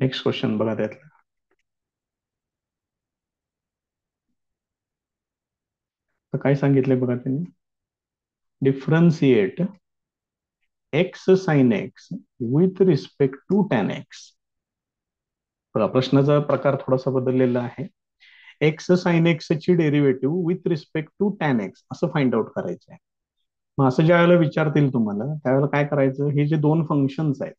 Next question बघा त्यातलं. तर काय सांगितलंय बघा त्यांनी. Differentiate X sine X with respect to tan X. बघा प्रश्नाचा प्रकार थोडासा बदललेला आहे. एक्स साइन एक्स ची derivative with respect to tan X असं फाइंड आउट करायचं आहे. मग असं ज्या वेळेला विचारतील तुम्हाला त्यावेळेला काय करायचं, हे जे दोन फंक्शन्स आहेत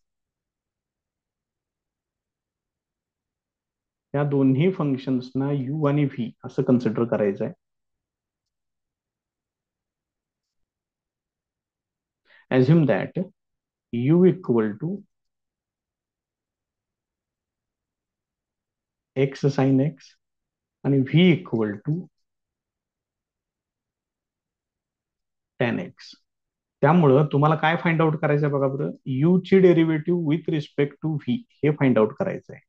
त्या दोन्ही फंक्शन्सना यू आणि व्ही असं कन्सिडर करायचं आहे. Assume that U equal to X sine X आणि V equal to tan X. त्यामुळं तुम्हाला काय फाइंड आउट करायचं आहे बघा बरं, यू ची derivative with respect to V हे फाइंड आउट करायचं आहे.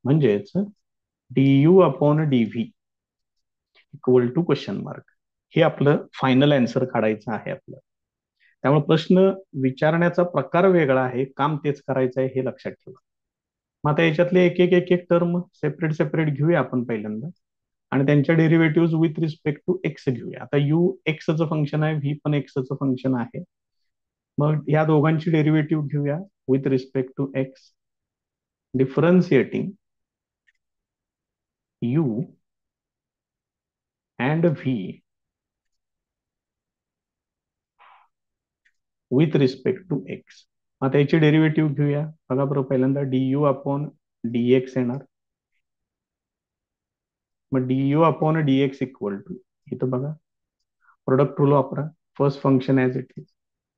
म्हणजेच D U upon D V equal to question mark, हे आपलं फायनल अँसर काढायचं आहे आपलं. त्यामुळे प्रश्न विचारण्याचा प्रकार वेगळा आहे, काम तेच करायचं आहे हे लक्षात ठेवा. मग आता याच्यातले एक एक एक एक टर्म सेपरेट सेपरेट घेऊया आपण पहिल्यांदा आणि त्यांच्या derivative with respect to X घेऊया. आता यू एक्सचं फंक्शन आहे, व्ही पण एक्सचं फंक्शन आहे. मग या दोघांची डेरिव्हेटिव्ह घेऊया with respect to X. Differentiating U and V with respect to X. आता याची डेरिव्हेटिव्ह घेऊया. बघा बरं, पहिल्यांदा D U upon D X येणार. मग D U upon D X equal to, इथं बघा प्रोडक्ट रूल वापरा. First function as it is,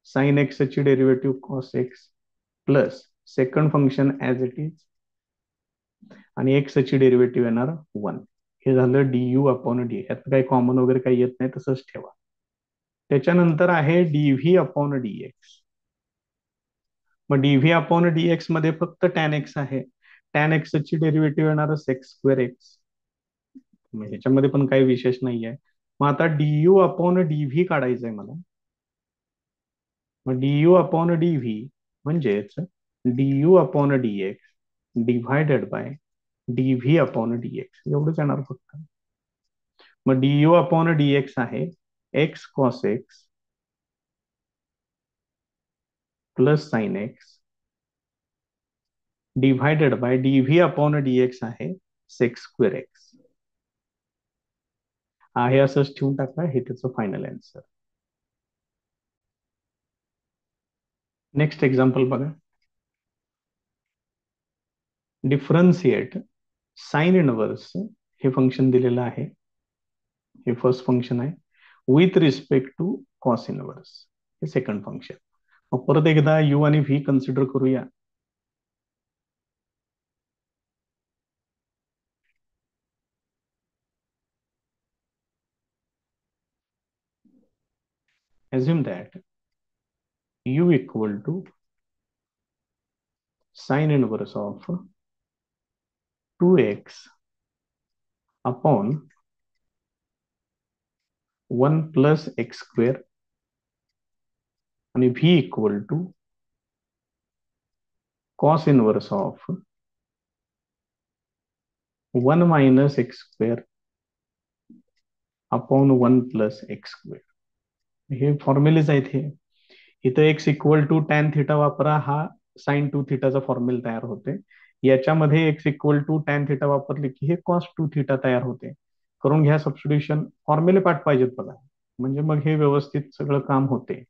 sine एक्सची derivative cos X plus second function as it is आणि एक्सची डेरिव्हेटिव्ह येणार 1. हे झालं डी यू अपॉन डी. यात काही कॉमन वगैरे काही येत नाही, तसंच ठेवा. त्याच्यानंतर आहे D V upon D X. मग D V upon D X मध्ये फक्त टॅन एक्स आहे. टॅन एक्सची डेरिव्हेटिव्ह येणार सेक्स स्क्वेअर एक्स. ह्याच्यामध्ये पण काही विशेष नाही आहे. मग आता D U upon D V काढायचंय मला. मग D U upon D V म्हणजेच D U upon D X divided by D V upon D X एवढंच येणार फक्त. मग D U upon D X आहे X cos X plus sine X divided by D V upon D X आहे sec square X. आहे असंच ठेवून टाका, हे त्याचं फायनल आन्सर. नेक्स्ट एक्झाम्पल बघा. डिफरन्शिएट साइन इनवर्स, हे फंक्शन दिलेलं आहे, हे फर्स्ट फंक्शन आहे, with respect to cos inverse हे सेकंड फंक्शन. मग परत एकदा यू आणि व्ही कन्सिडर करूया. assume that u equal to sin inverse of 2x upon 1 plus x square आणि v equal to cos inverse of 1 minus x square upon 1 plus x square. हे फॉर्म्युलेच आहेत हे. इथं X equal to tan theta वापरा, हा sine two थिटाचा formula तयार होते. याच्यामध्ये X equal to tan theta वापरले की हे कॉस टू थिटा तयार होते. करून घ्या सबस्टिट्यूशन. फॉर्म्युले पाठ पाहिजेत बघा, म्हणजे मग हे व्यवस्थित सगळं काम होते.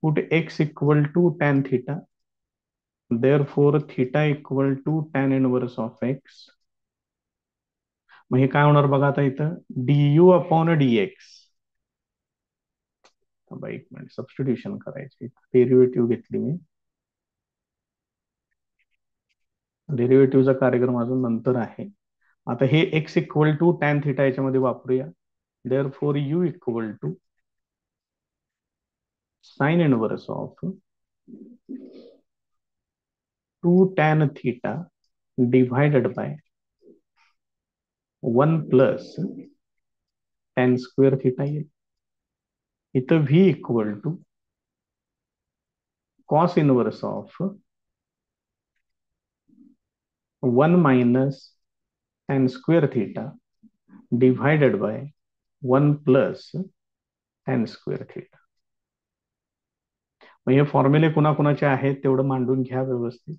Put x equal to tan theta, therefore theta equal to tan inverse of X. मग हे काय होणार बघा आता इथं, D U upon D X. एक मिनिट, सबस्टिट्यूशन करायचे. डेरिव्हेटिव्ह घेतली मी, डेरिव्हेटिव्हचा कार्यक्रम अजून नंतर आहे. आता हे X equal to tan theta याच्यामध्ये वापरूया. Therefore you equal to sine inverse of two tan theta divided by 1 plus tan square theta येईल. इथं V equal to cos inverse of 1 minus tan square theta divided by 1 plus tan square theta. मग हे फॉर्म्युले कुणाकुणाचे आहेत तेवढं मांडून घ्या व्यवस्थित.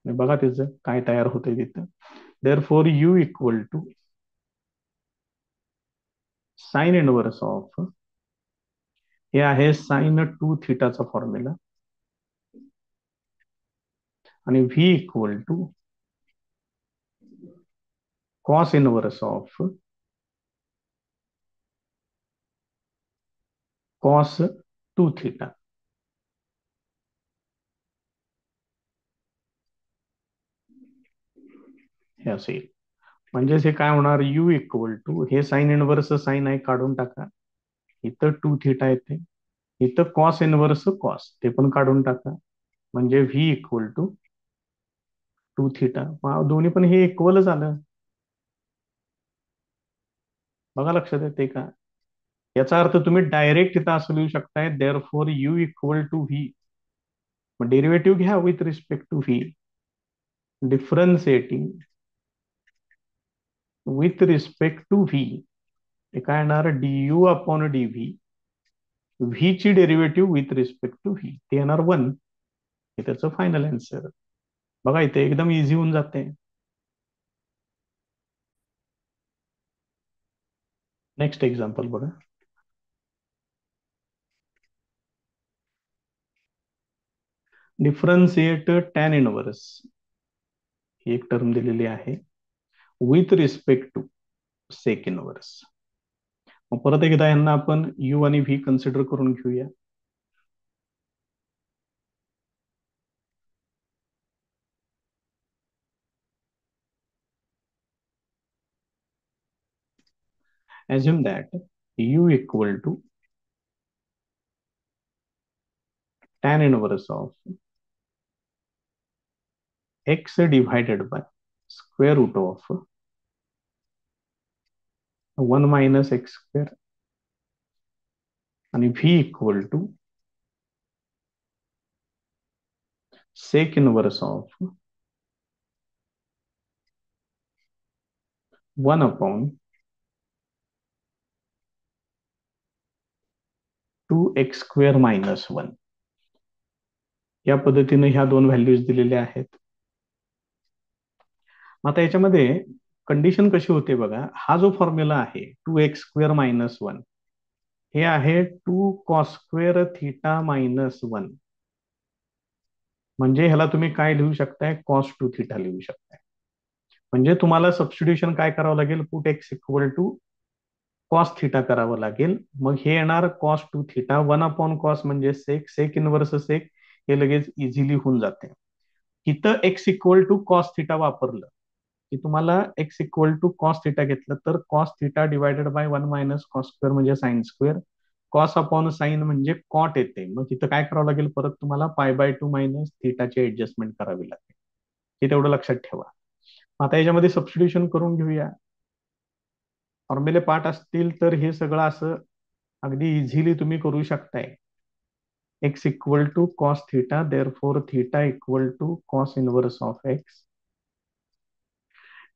आणि बघा त्याचं काय तयार होतंय तिथं. Therefore you equal to sine inverse of, हे आहे साइन 2 थिटाचा फॉर्म्युला, आणि V equal to cos inverse of cos 2 theta. हे असेल. म्हणजेच हे काय होणार, यू इक्वल टू, हे साइन इनवर्स साइन आहे काढून टाका, इथं 2 थिटा येते, इथं कॉस इनवर्स कॉस ते पण काढून टाका, म्हणजे व्ही इक्वल टू 2 थिटा. दोन्ही पण हे इक्वल झालं. बघा लक्षात येते का? याचा अर्थ तुम्ही डायरेक्ट इथं असं लिहू शकताय, therefore you equal to V. मग डेरिव्हेटिव्ह घ्या with respect to V, differentiating with respect to V. हे काय येणार, D U upon D V, V ची derivative with respect to V, ते येणार 1. हे त्याचं फायनल आन्सर. बघा इथे एकदम इझी होऊन जाते. नेक्स्ट एक्झाम्पल बघा. डिफरन्शिएट टॅन इनवर्स, ही एक टर्म दिलेली आहे, with respect to sec inverse. मग परत एकदा यांना आपण यू आणि व्ही कन्सिडर करून घेऊया. Assume that u equal to tan inverse of x divided by square root of 1 minus x square, आणि v equal to sec inverse of 1 upon 2x square minus 1. या पद्धतीने ह्या दोन व्हॅल्यूज दिलेल्या आहेत. आता याच्यामध्ये कंडिशन कशी होते बघा, हा जो फॉर्म्युला आहे 2x स्क्वेअर मायनस 1, हे आहे 2 कॉस स्क्वेअर थिटा मायनस 1. म्हणजे ह्याला तुम्ही काय लिहू शकताय, कॉस 2 थिटा लिहू शकताय. म्हणजे तुम्हाला सबस्टिट्यूशन काय करावं लागेल, put x equal to cos theta करावं लागेल. मग हे येणार कॉस 2 थिटा, 1 अपॉन कॉस म्हणजे सेक, सेक इनवर्स सेक, हे लगेच इझिली होऊन जाते. इथं X equal to cos theta वापरलं की तुम्हाला X equal to cos theta घेतलं तर cos theta divided by 1 minus cos square म्हणजे sine square, cos upon sine म्हणजे कॉट येते. मग तिथं काय करावं लागेल, परत तुम्हाला π/2 मायनस थिटाची ऍडजस्टमेंट करावी लागेल. हे तेवढं लक्षात ठेवा. आता याच्यामध्ये सबस्टिट्यूशन करून घेऊया. फॉर्म्युले पार्ट असतील तर हे सगळं असं अगदी इझिली तुम्ही करू शकताय. X equal to cos theta, therefore theta equal to cos inverse of X.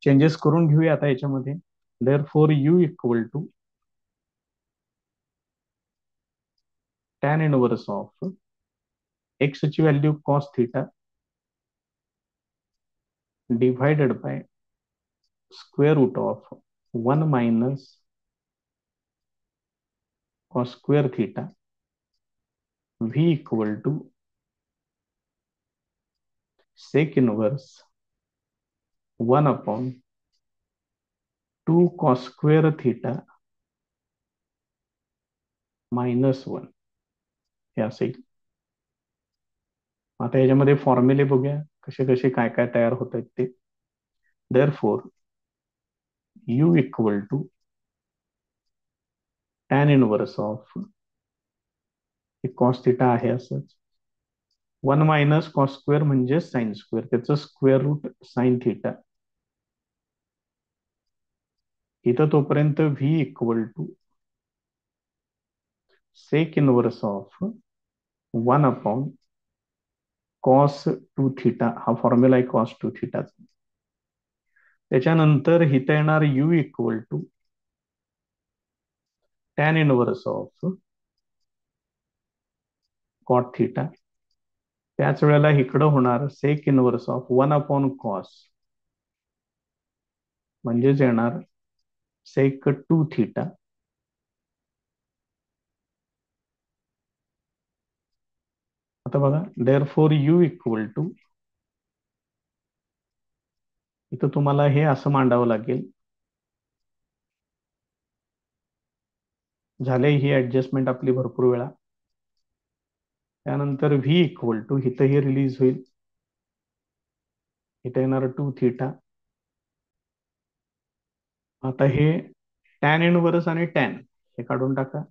Changes करून घेऊया आता याच्यामध्ये. Therefore you equal to tan inverse of X ची value cos theta divided by square root of 1 minus cos square theta, V equal to sec inverse 1 upon 2 cos square theta minus 1, हे असेल. आता याच्यामध्ये फॉर्म्युले बघूया कसे कसे काय काय तयार होत आहेत ते. Therefore you equal to tan inverse of cos theta आहे असंच, 1 मायनस कॉस स्क्वेअर म्हणजे साइन स्क्वेअर, त्याचं स्क्वेअर रूट साइन थिटा. इथं तोपर्यंत v equal to sec inverse of 1 upon cos two theta, हा फॉर्म्युला आहे कॉस टू थिटाचा. त्याच्यानंतर इथं येणार u equal to tan inverse of cot theta. त्याच वेळेला इकडं होणार सेक इनवर्स ऑफ 1/कॉस, म्हणजेच येणार सेक टू थिटा. आता बघा, therefore you equal to, इथं तुम्हाला हे असं मांडावं लागेल. झाले ही ऍडजस्टमेंट आपली भरपूर वेळा. त्यानंतर व्ही इक्वल टू, इथं हे रिलीज होईल, इथं येणार टू थिटा. आता हे टॅन इनवर्स आणि टॅन हे काढून टाका,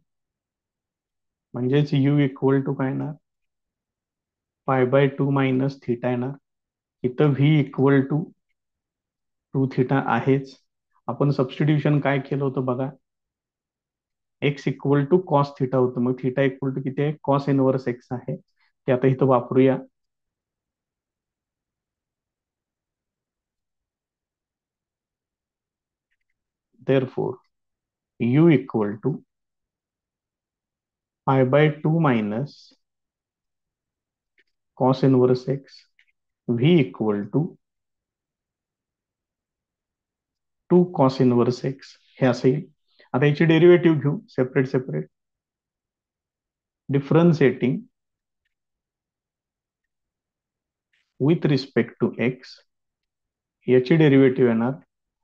म्हणजेच यू इक्वल टू काय येणार, π/2 मायनस थिटा येणार. इथं V equal to two theta आहेच. आपण सबस्टिट्यूशन काय केलं होतं बघा, x equal to cos theta होतं, मग थिटा इक्वल टू किती आहे, कॉस इनवर्स एक्स आहे. ते आता इथं वापरूया. Therefore U equal to π/2 minus cos inverse X, V equal to two cos inverse X, हे असं येईल. आता याची डेरिव्हेटिव्ह घेऊ separate separate. Differentiating with respect to X, याची डेरिव्हेटिव्ह येणार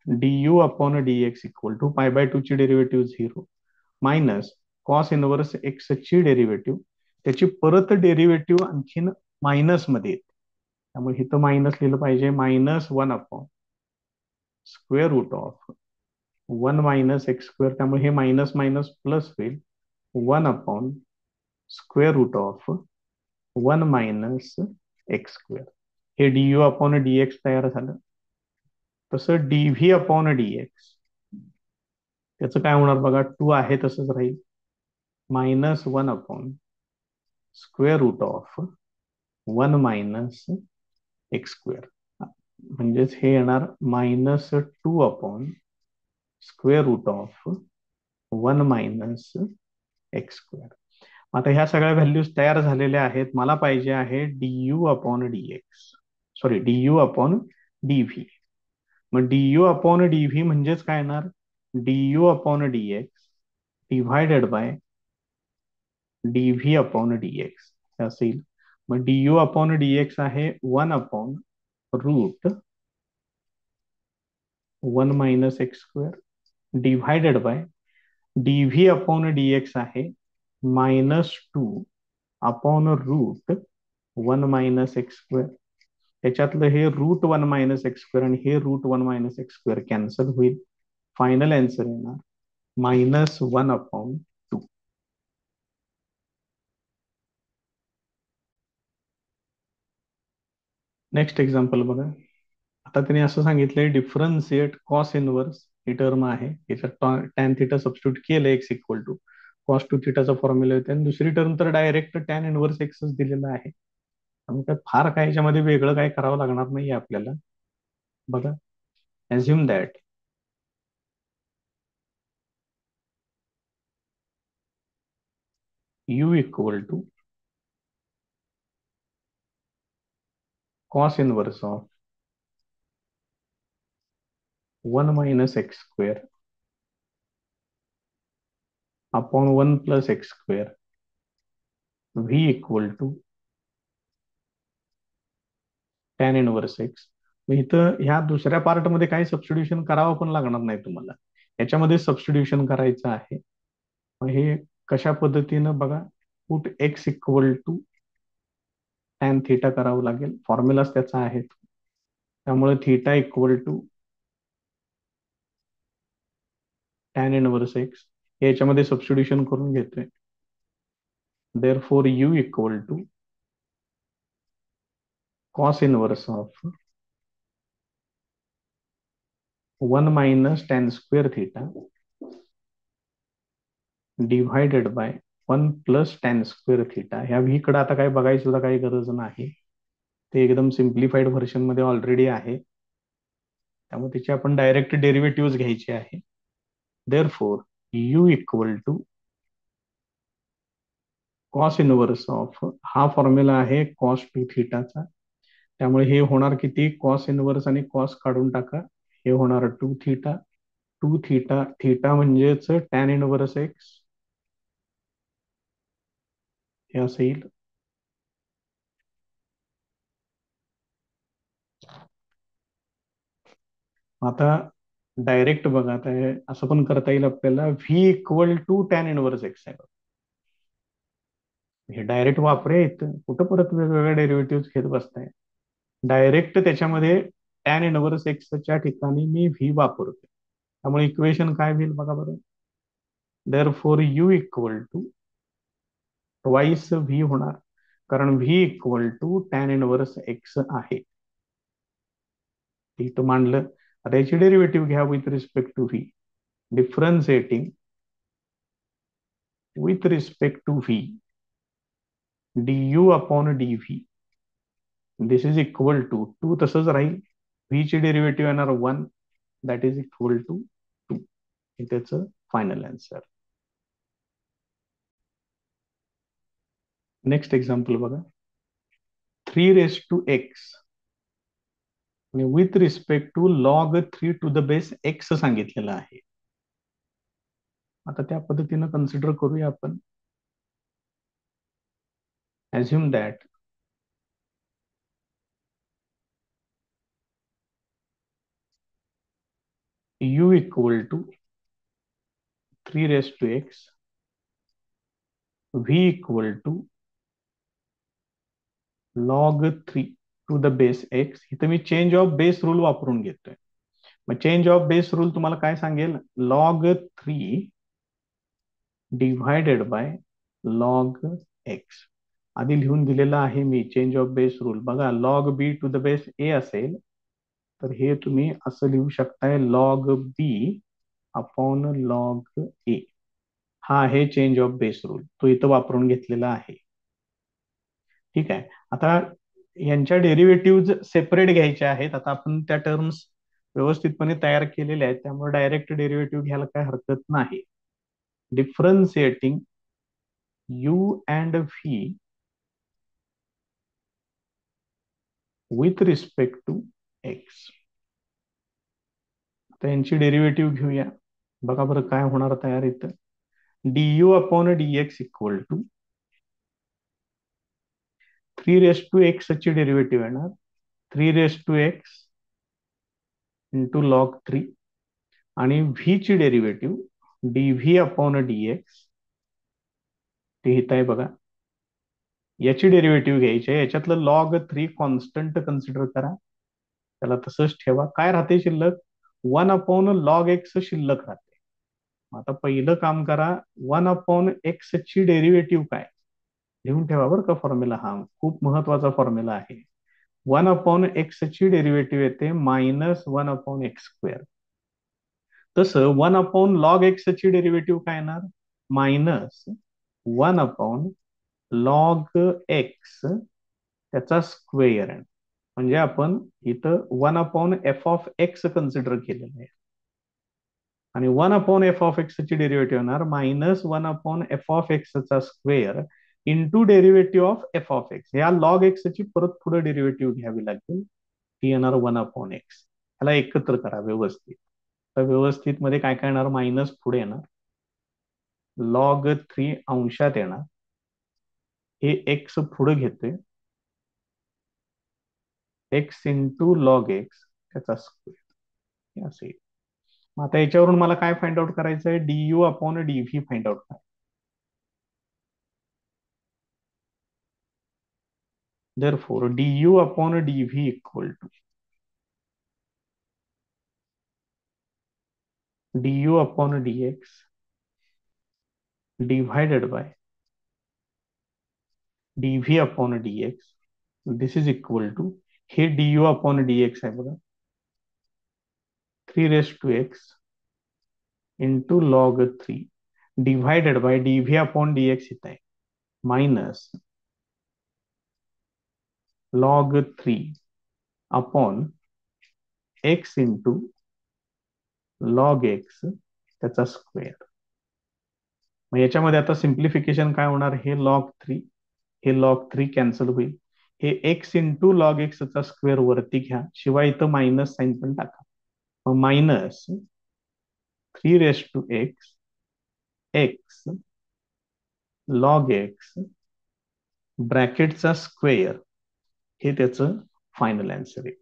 du upon dx equal to π/2 ची derivative 0 minus cos inverse X ची डेरिव्हेटिव्ह, त्याची परत डेरिव्हेटिव्ह आणखीन मायनस मध्ये येते, त्यामुळे इथं मायनस लिहिलं पाहिजे, -1/स्क्वेअर root of 1 minus x square, त्यामुळे हे मायनस मायनस प्लस होईल, 1/स्क्वेअर root of 1 minus x square. हे du अपॉन dx तयार झालं. तसं dv अपॉन dx, त्याचं काय होणार बघा, 2 आहे तसंच राहील, -1/स्क्वेअर root of 1 minus x square, म्हणजेच हे येणार -2/स्क्वेअर root of 1 minus x square. आता ह्या सगळ्या व्हॅल्यूज तयार झालेल्या आहेत. मला पाहिजे आहे du upon dx, sorry du upon dv. मग du अपॉन dv म्हणजेच काय येणार, du upon dx divided by dv upon dx हे असेल. मग du अपॉन dx आहे 1/रूट 1 minus x square divided by dv upon dx आहे -2/रूट 1 मायनस एक्स स्क्वेअर. त्याच्यातलं हे √1 मायनस एक्स स्क्वेअर आणि हे √1 मायनस एक्स स्क्वेअर कॅन्सल होईल. फायनल आन्सर येणार -1/2. नेक्स्ट एक्झाम्पल बघा. आता त्यांनी असं सांगितलंय, डिफरन्शिएट कॉस इनवर्स, ही टर्म आहे, याच्यात टॅन थिटा सबस्टिट्यूट केलं, X equal to cos two थिटाचा फॉर्म्युला येते, आणि दुसरी टर्म तर डायरेक्ट टॅन इनवर्स एक्सच दिलेला आहे. त्यामुळे त्यात फार काय याच्यामध्ये वेगळं काय करावं लागणार नाही आपल्याला. बघा, assume that u equal to cos inverse of 1 minus x square upon 1 plus x square, v equal to tan inverse x. मग इथं ह्या दुसऱ्या पार्टमध्ये काही सबस्टिट्यूशन करावं पण लागणार नाही तुम्हाला, याच्यामध्ये सबस्टिट्यूशन करायचं आहे. मग हे कशा पद्धतीनं बघा, put x equal to tan theta करावं लागेल, फॉर्म्युलाच त्याचा आहे. त्यामुळे theta equal to tan inverse x, याच्यामध्ये सबस्टिट्यूशन करून घेतोय. Therefore u equal to cos inverse of 1 minus tan square theta divided by 1 plus tan square theta. ह्या व्ही कडे आता काही बघायची सुद्धा काही गरज नाही. ते एकदम सिम्प्लिफाईड व्हर्जन मध्ये ऑलरेडी आहे, त्यामुळे त्याची आपण डायरेक्ट डेरिव्हेटिव्ह घ्यायची आहे. Therefore u equal to cos inverse of, हा फॉर्म्युला आहे कॉस टू थिटाचा, त्यामुळे हे होणार किती, कॉस इनव्हर्स आणि कॉस काढून टाका, हे होणार two theta. Two theta, theta म्हणजेच टॅन इनव्हर्स एक्स, हे असं येईल. आता डायरेक्ट बघा, आता हे असं पण करता येईल आपल्याला, v equal to tan inverse x आहे. हे डायरेक्ट वापरूया, इथं कुठं परत वेगवेगळ्या डेरिव्हेटिव्ह घेत बसताय. डायरेक्ट त्याच्यामध्ये टॅन इनव्हर्स एक्सच्या ठिकाणी मी व्ही वापरतो, त्यामुळे इक्वेशन काय होईल बघा बरं. Therefore u equal to twice v होणार, कारण v equal to tan inverse x आहे. इथं मांडलं. आता याची डेरिव्हेटिव्ह घ्या with respect to V. Differentiating with respect to v du upon dv, this is equal to, two तसंच राहील, व्ही ची डेरिव्हेटिव्ह येणार 1, दॅट इज इक्वल टू 2. हे त्याचं फायनल आन्सर. नेक्स्ट एक्झाम्पल बघा. 3 raised to x आणि with respect to log 3 to the base x सांगितलेलं आहे. आता त्या पद्धतीनं कन्सिडर करूया आपण. assume that u equal to 3 raised to x, v equal to log 3 to the base x. इथं मी चेंज ऑफ बेस रूल वापरून घेतोय. मग चेंज ऑफ बेस रूल तुम्हाला काय सांगेल, log 3 divided by log X. आधी लिहून दिलेला आहे मी चेंज ऑफ बेस रूल बघा. Log B to the base A असेल तर हे तुम्ही असं लिहू शकताय, log B upon log A. हा आहे चेंज ऑफ बेस रूल, तो इथं वापरून घेतलेला आहे. ठीक आहे. आता यांच्या डेरिव्हेटिव्ह सेपरेट घ्यायच्या आहेत. आता आपण त्या टर्म्स व्यवस्थितपणे तयार केलेल्या आहेत, त्यामुळे डायरेक्ट डेरिव्हेटिव्ह घ्यायला काय हरकत नाही. Differentiating u and v with respect to x. आता यांची डेरिव्हेटिव्ह घेऊया. बघा बरं काय होणार तयार इथं. du upon dx equal to 3 raised to x ची डेरिव्हेटिव्ह येणार 3 raised to x into log 3, आणि v ची डेरिव्हेटिव्ह dv अपॉन dx, ते इथं आहे बघा. याची डेरिव्हेटिव्ह घ्यायची आहे. याच्यातलं लॉग 3 कॉन्स्टंट कन्सिडर करा, त्याला तसंच ठेवा. काय राहते शिल्लक, 1/log x शिल्लक राहते. आता पहिलं काम करा, 1/x ची डेरिव्हेटिव्ह काय लिहून ठेवा बरं का. फॉर्म्युला हा खूप महत्वाचा फॉर्म्युला आहे. 1/x ची डेरिव्हेटिव्ह येते -1/x². तसं 1/log x ची डेरिव्हेटिव्ह काय येणार, -1/log x त्याचा स्क्वेअर. म्हणजे आपण इथं 1/f(x) कन्सिडर केलेलं आहे, आणि 1/f(x) ची डेरिव्हेटिव्ह येणार -1/f(x) चा square into derivative of f(x). या लॉग एक्स ची परत पुढे डेरिव्हेटिव्ह घ्यावी लागेल, ती येणार 1/x. ह्याला एकत्र करा व्यवस्थित. तर व्यवस्थित मध्ये काय काय येणार, मायनस पुढे येणार, लॉग 3 अंशात येणार, हे एक्स पुढे घेते, एक्स इंटू लॉग एक्स त्याचा स्क्वेअर असेल. आता याच्यावरून मला काय फाइंड आउट करायचं आहे, du upon dv find out करायचं. therefore du upon dv equal to du upon dx divided by dv upon dx, this is equal to, हे du अपॉन dx आहे बघा, 3 raised to x into log 3 divided by dv upon dx इथं आहे, minus log 3 upon x into log x त्याचा square. मग याच्यामध्ये आता simplification काय होणार, हे लॉग थ्री कॅन्सल होईल, हे एक्स इंटू लॉग एक्सचा स्क्वेअर वरती घ्या, शिवाय इथं मायनस साईन पण टाका. मग minus 3 raise to X X log X ब्रॅकेटचा स्क्वेअर हे त्याचं फायनल आन्सर आहे.